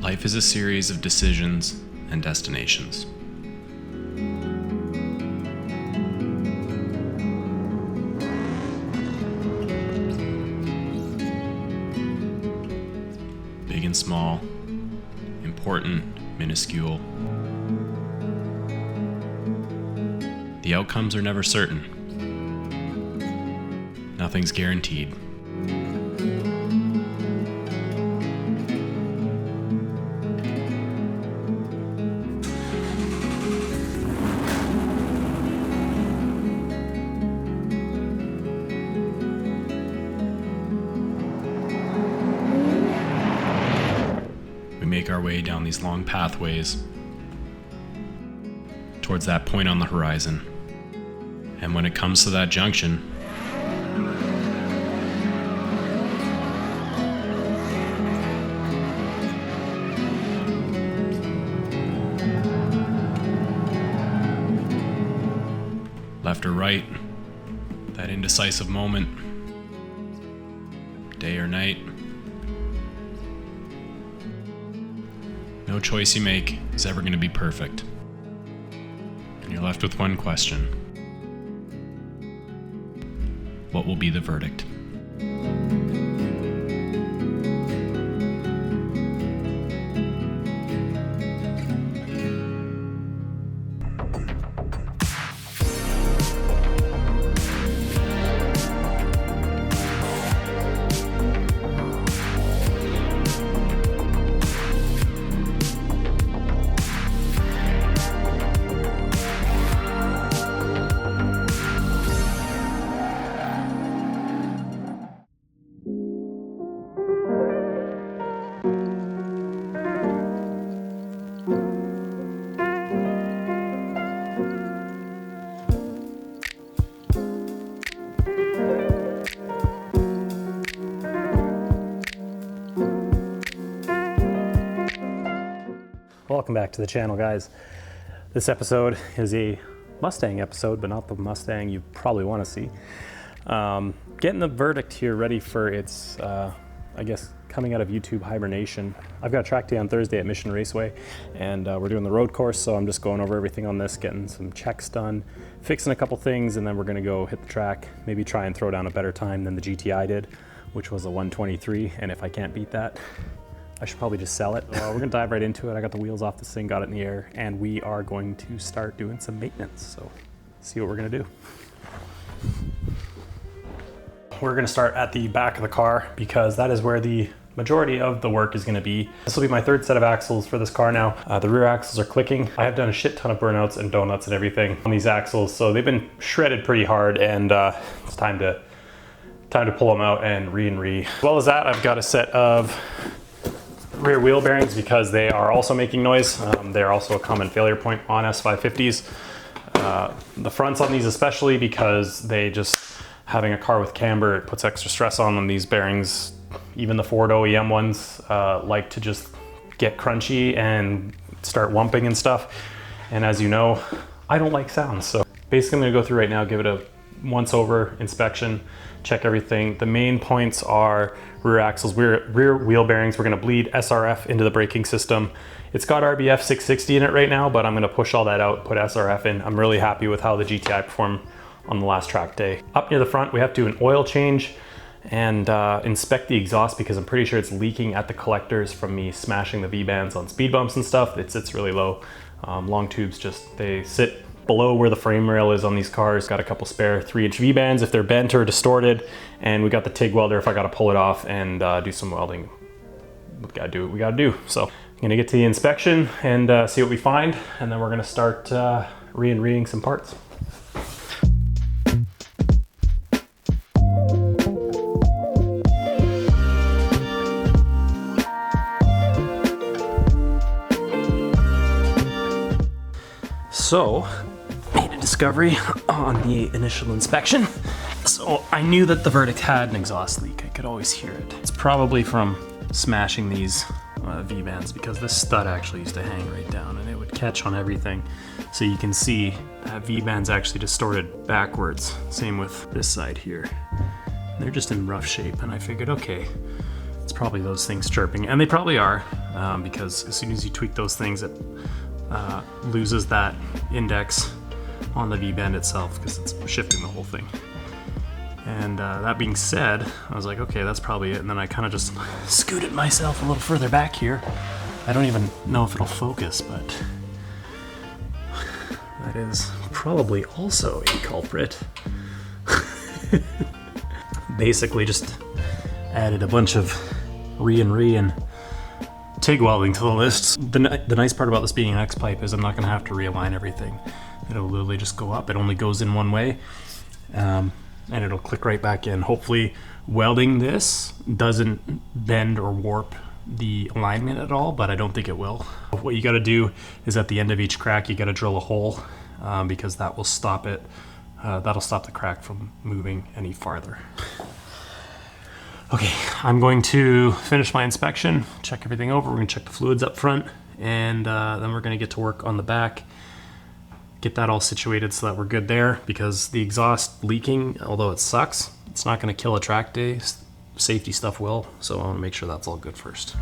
Life is a series of decisions and destinations. Big and small, important, minuscule. The outcomes are never certain. Nothing's guaranteed. We make our way down these long pathways towards that point on the horizon. And when it comes to that junction, left or right, that indecisive moment, day or night, no choice you make is ever going to be perfect. And you're left with one question. What will be the verdict? Welcome back to the channel, guys. This episode is a Mustang episode, but not the Mustang you probably want to see. Getting the verdict here ready for its, I guess, coming out of YouTube hibernation. I've got a track day on Thursday at Mission Raceway, and we're doing the road course, so I'm just going over everything on this, getting some checks done, fixing a couple things, and then we're gonna go hit the track, maybe try and throw down a better time than the GTI did, which was a 1:23, and if I can't beat that, I should probably just sell it. We're gonna dive right into it. I got the wheels off this thing, got it in the air, and we are going to start doing some maintenance. So see what we're gonna do. We're gonna start at the back of the car because that is where the majority of the work is gonna be. This will be my third set of axles for this car now. The rear axles are clicking. I have done a shit ton of burnouts and donuts and everything on these axles, so they've been shredded pretty hard, and it's time to pull them out and re. As well as that, I've got a set of rear wheel bearings because they are also making noise. They're also a common failure point on S550s. The fronts on these especially, because they just, having a car with camber, it puts extra stress on them. These bearings, even the Ford OEM ones, like to just get crunchy and start wumping and stuff. And as you know, I don't like sounds. So basically I'm gonna go through right now, give it a once over inspection, check everything. The main points are rear axles, rear wheel bearings. We're gonna bleed SRF into the braking system. It's got RBF 660 in it right now, but I'm gonna push all that out, put SRF in. I'm really happy with how the GTI performed on the last track day. Up near the front, we have to do an oil change and inspect the exhaust because I'm pretty sure it's leaking at the collectors from me smashing the V-bands on speed bumps and stuff. It sits really low. Long tubes they sit below where the frame rail is on these cars. Got a couple spare 3-inch V-bands if they're bent or distorted, and we got the TIG welder if I gotta pull it off and do some welding. We gotta do what we gotta do. So I'm gonna get to the inspection and see what we find, and then we're gonna start re-ing some parts. So, made a discovery on the initial inspection. So I knew that the verdict had an exhaust leak. I could always hear it. It's probably from smashing these V-bands, because this stud actually used to hang right down and it would catch on everything. So you can see that V-band's actually distorted backwards. Same with this side here. They're just in rough shape, and I figured, okay, it's probably those things chirping, and they probably are. because as soon as you tweak those things, it loses that index on the V-bend itself because it's shifting the whole thing. And that being said, I was like, okay, that's probably it. And then I kind of just scooted myself a little further back here. I don't even know if it'll focus, but that is probably also a culprit. Basically just added a bunch of re and TIG welding to the list. The nice part about this being an X-pipe is I'm not going to have to realign everything. It'll literally just go up. It only goes in one way, and it'll click right back in. Hopefully welding this doesn't bend or warp the alignment at all, but I don't think it will. What you got to do is at the end of each crack you got to drill a hole, because that will stop it. That'll stop the crack from moving any farther. Okay, I'm going to finish my inspection, check everything over. We're going to check the fluids up front, and then we're going to get to work on the back, get that all situated so that we're good there, because the exhaust leaking, although it sucks, it's not going to kill a track day. Safety stuff will, so I want to make sure that's all good first.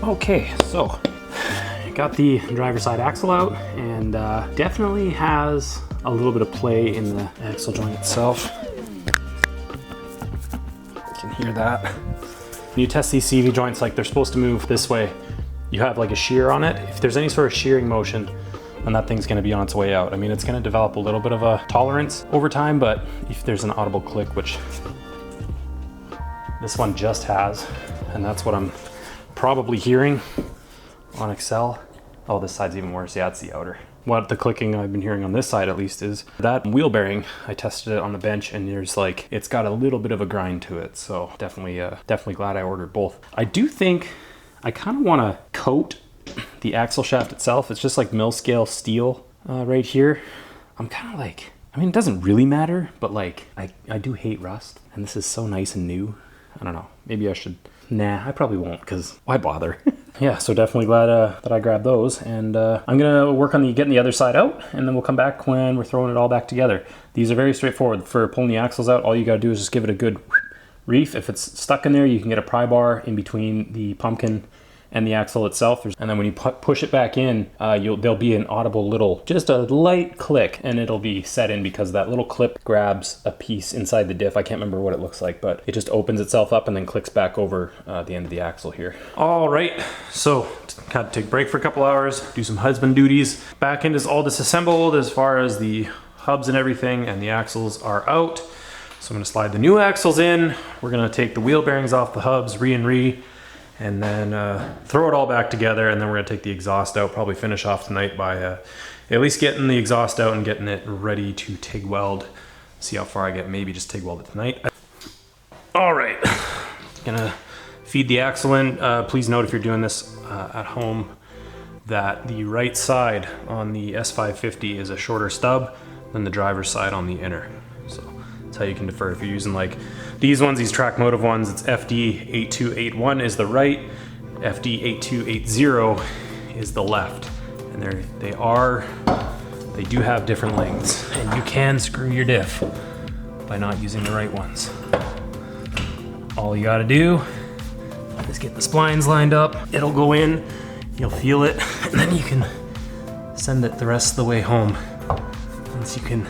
Okay, so got the driver's side axle out, and definitely has a little bit of play in the axle joint itself. You can hear that. When you test these CV joints, like they're supposed to move this way, you have like a shear on it. If there's any sort of shearing motion, then that thing's gonna be on its way out. I mean, it's gonna develop a little bit of a tolerance over time, but if there's an audible click, which this one just has, and that's what I'm probably hearing on Excel. Oh, this side's even worse. Yeah, it's the outer. What the clicking I've been hearing on this side at least is that wheel bearing. I tested it on the bench, and there's like, it's got a little bit of a grind to it. So definitely glad I ordered both. I do think I kind of want to coat the axle shaft itself. It's just like mill scale steel right here. I'm kind of like, I mean, it doesn't really matter, but like I do hate rust, and this is so nice and new. I don't know, maybe I should. Nah, I probably won't, because why bother? Yeah, so definitely glad that I grabbed those, and I'm gonna work on getting the other side out, and then we'll come back when we're throwing it all back together. These are very straightforward. For pulling the axles out, all you gotta do is just give it a good reef. If it's stuck in there, you can get a pry bar in between the pumpkin and the axle itself, and then when you push it back in, there'll be an audible little, just a light click, and it'll be set in because that little clip grabs a piece inside the diff. I can't remember what it looks like, but it just opens itself up and then clicks back over the end of the axle here. All right, so got to take a break for a couple hours, do some husband duties. Back end is all disassembled as far as the hubs and everything, and the axles are out. So I'm gonna slide the new axles in. We're gonna take the wheel bearings off the hubs, and then throw it all back together, and then we're gonna take the exhaust out, probably finish off tonight by at least getting the exhaust out and getting it ready to TIG weld. See how far I get, maybe just TIG weld it tonight. All right, gonna feed the axle in. Please note if you're doing this at home that the right side on the S550 is a shorter stub than the driver's side on the inner. So that's how you can defer. If you're using like these ones, these track motive ones, it's FD8281 is the right, FD8280 is the left. And they do have different lengths, and you can screw your diff by not using the right ones. All you gotta do is get the splines lined up. It'll go in, you'll feel it, and then you can send it the rest of the way home once you can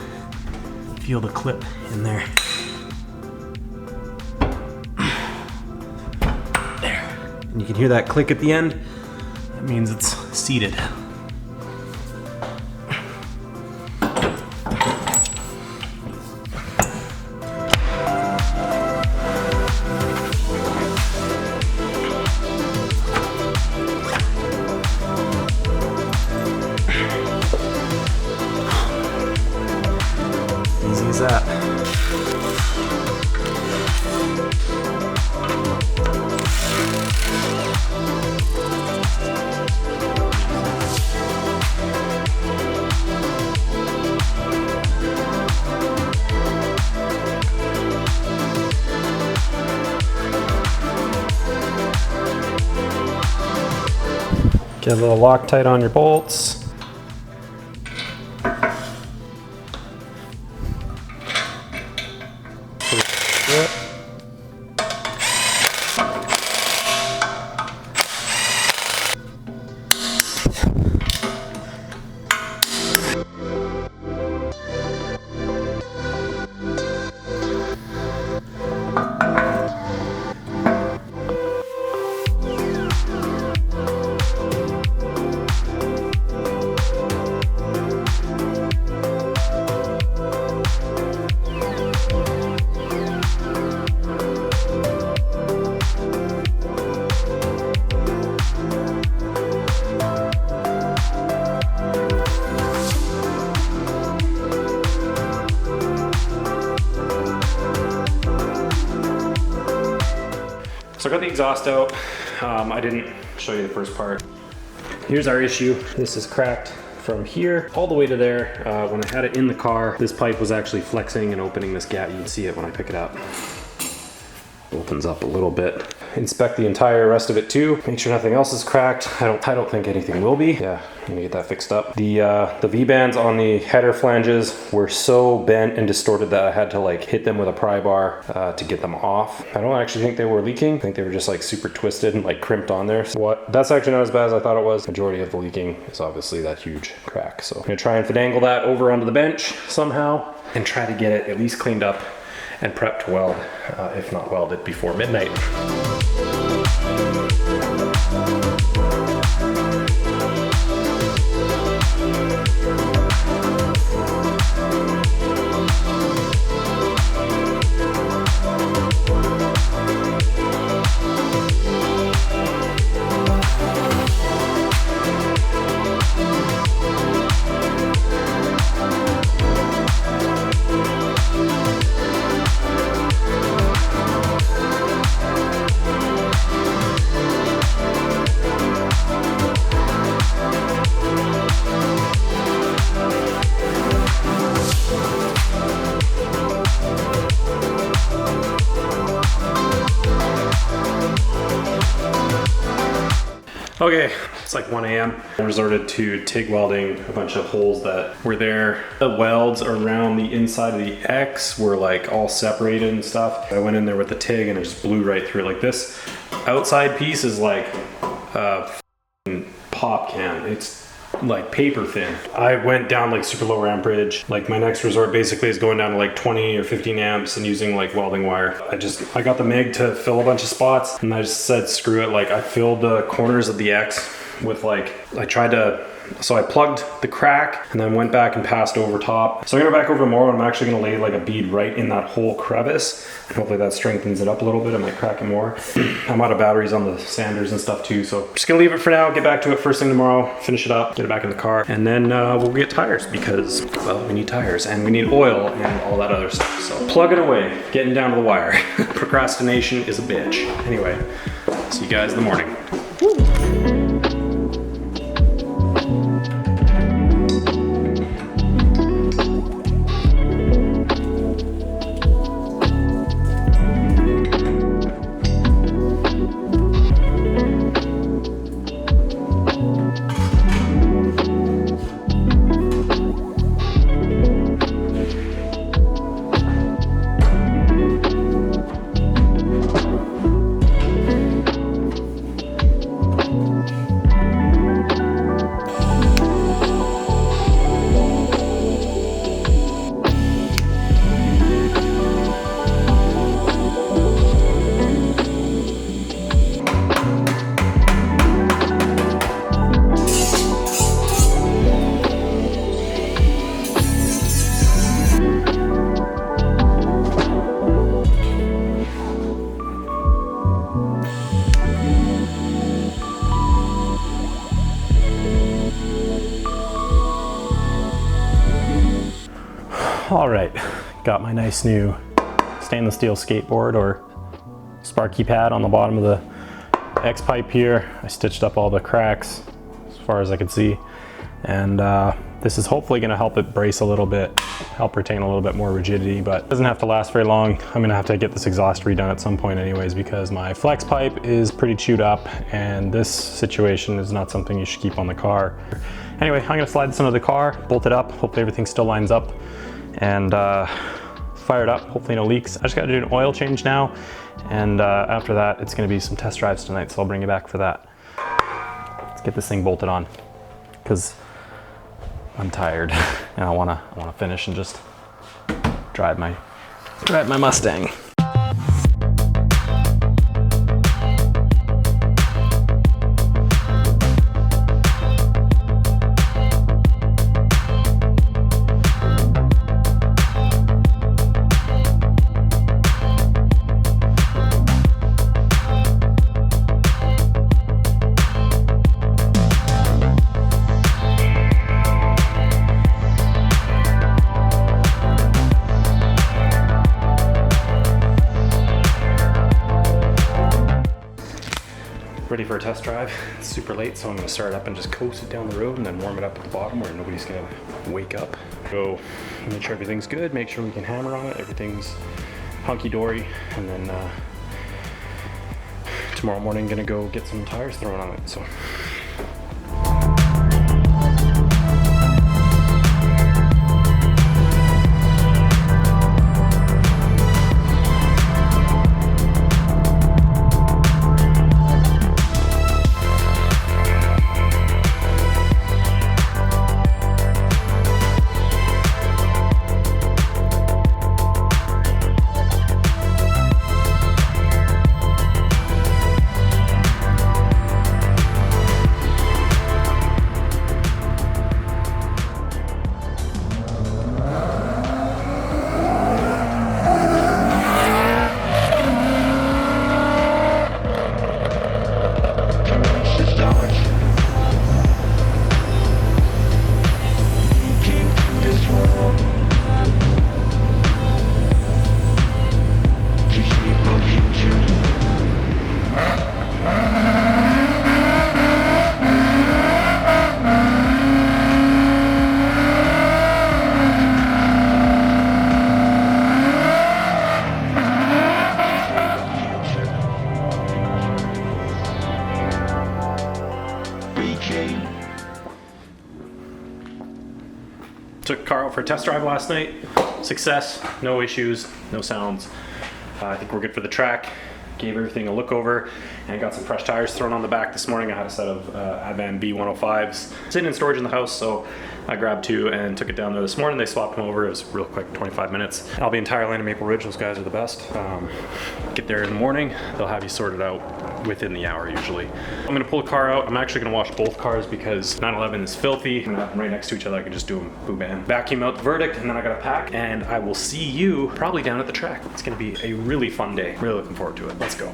feel the clip in there. And you can hear that click at the end. That means it's seated. is that? Get a little Loctite on your bolts. So I got the exhaust out. I didn't show you the first part. Here's our issue. This is cracked from here all the way to there. When I had it in the car, this pipe was actually flexing and opening this gap. You can see it when I pick it up. Opens up a little bit. Inspect the entire rest of it too. Make sure nothing else is cracked. I don't think anything will be. Yeah, I'm gonna get that fixed up. The V-bands on the header flanges were so bent and distorted that I had to like hit them with a pry bar to get them off. I don't actually think they were leaking. I think they were just like super twisted and like crimped on there. So that's actually not as bad as I thought it was. Majority of the leaking is obviously that huge crack. So I'm gonna try and finagle that over onto the bench somehow and try to get it at least cleaned up and prepped to weld, if not welded before midnight. Okay, it's like 1 a.m. I resorted to TIG welding a bunch of holes that were there. The welds around the inside of the X were like all separated and stuff. I went in there with the TIG and it just blew right through. Like this outside piece is like a pop can. It's like paper thin. I went down like super low amperage. Like my next resort basically is going down to like 20 or 15 amps and using like welding wire. I got the MIG to fill a bunch of spots and I just said screw it. Like I filled the corners of the X with like, so I plugged the crack and then went back and passed over top. So I'm gonna go back over more and I'm actually gonna lay like a bead right in that whole crevice. And hopefully that strengthens it up a little bit. I might crack it more. I'm out of batteries on the sanders and stuff too. So I'm just gonna leave it for now, get back to it first thing tomorrow, finish it up, get it back in the car. And then we'll get tires because, well, we need tires and we need oil and all that other stuff. So plug it away, getting down to the wire. Procrastination is a bitch. Anyway, see you guys in the morning. All right, Got my nice new stainless steel skateboard or Sparky pad on the bottom of the X pipe here. I stitched up all the cracks as far as I could see. And this is hopefully gonna help it brace a little bit, help retain a little bit more rigidity, but it doesn't have to last very long. I'm gonna have to get this exhaust redone at some point anyways, because my flex pipe is pretty chewed up and this situation is not something you should keep on the car. Anyway, I'm gonna slide this into the car, bolt it up, hopefully everything still lines up, and fire it up, hopefully no leaks. I just gotta do an oil change now, and after that, it's gonna be some test drives tonight, so I'll bring you back for that. Let's get this thing bolted on, because I'm tired and I wanna finish and just drive my Mustang. Ready for a test drive. It's super late, so I'm gonna start up and just coast it down the road and then warm it up at the bottom where nobody's gonna wake up. Go make sure everything's good, make sure we can hammer on it, everything's hunky-dory, and then tomorrow morning gonna go get some tires thrown on it. So. Took the car out for a test drive last night. Success, no issues, no sounds. I think we're good for the track. Gave everything a look over and got some fresh tires thrown on the back this morning. I had a set of Advan B105s sitting in storage in the house, so I grabbed two and took it down there this morning. They swapped them over. It was real quick, 25 minutes. I'll be in Tire Lane in Maple Ridge. Those guys are the best. Get there in the morning. They'll have you sorted out within the hour usually. I'm gonna pull the car out. I'm actually gonna wash both cars because 911 is filthy. I'm gonna have them right next to each other. I can just do them boo bam. Vacuum out the verdict, and then I gotta pack, and I will see you probably down at the track. It's gonna be a really fun day. Really looking forward to it. Let's go.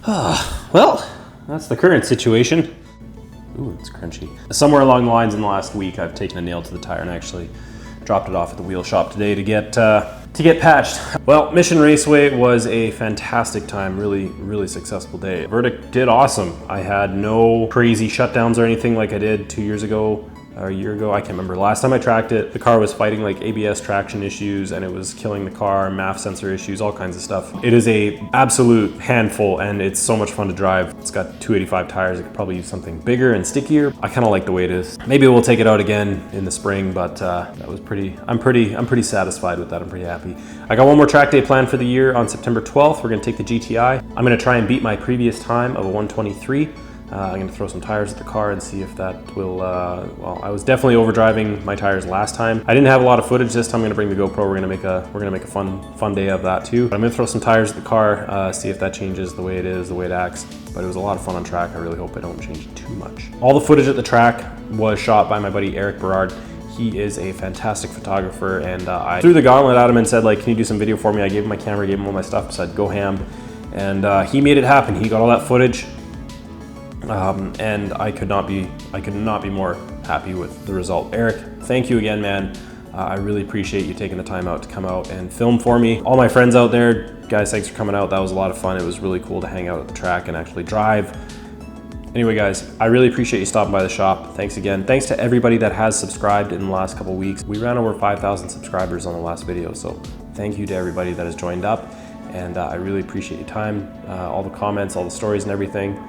Well, that's the current situation. Ooh, it's crunchy. Somewhere along the lines in the last week, I've taken a nail to the tire and actually dropped it off at the wheel shop today to get patched. Well, Mission Raceway was a fantastic time, really successful day. Verdict did awesome. I had no crazy shutdowns or anything like I did 2 years ago. Or a year ago, I can't remember. Last time I tracked it, the car was fighting like ABS traction issues and it was killing the car, MAF sensor issues, all kinds of stuff. It is a absolute handful and it's so much fun to drive. It's got 285 tires. It could probably use something bigger and stickier. I kind of like the way it is. Maybe we'll take it out again in the spring, but that was I'm pretty satisfied with that. I'm pretty happy. I got one more track day planned for the year on September 12th. We're gonna take the GTI. I'm gonna try and beat my previous time of a 123. I'm going to throw some tires at the car and see if that will, well, I was definitely overdriving my tires last time. I didn't have a lot of footage this time. I'm going to bring the GoPro. We're going to make a fun day of that too. But I'm going to throw some tires at the car, see if that changes the way it is, the way it acts. But it was a lot of fun on track. I really hope I don't change it too much. All the footage at the track was shot by my buddy Eric Berard. He is a fantastic photographer, and I threw the gauntlet at him and said, like, can you do some video for me? I gave him my camera, gave him all my stuff, said go ham, and he made it happen. He got all that footage. And I could not be more happy with the result. Eric, thank you again, man. I really appreciate you taking the time out to come out and film for me. All my friends out there, guys, thanks for coming out. That was a lot of fun. It was really cool to hang out at the track and actually drive. Anyway, guys, I really appreciate you stopping by the shop. Thanks again. Thanks to everybody that has subscribed in the last couple weeks. We ran over 5,000 subscribers on the last video, so thank you to everybody that has joined up. And I really appreciate your time, all the comments, all the stories and everything.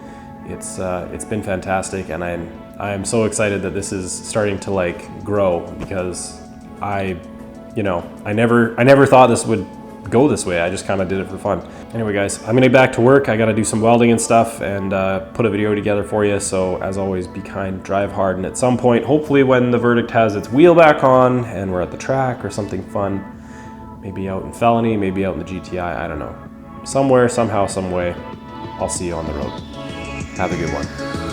It's been fantastic, and I am so excited that this is starting to like grow, because I never thought this would go this way. I just kind of did it for fun. Anyway, guys, I'm gonna get back to work. I gotta do some welding and stuff and put a video together for you. So as always, be kind, drive hard, and at some point, hopefully when the Verdict has its wheel back on and we're at the track or something fun, maybe out in Felony, maybe out in the GTI, I don't know. Somewhere, somehow, some way, I'll see you on the road. Have a good one.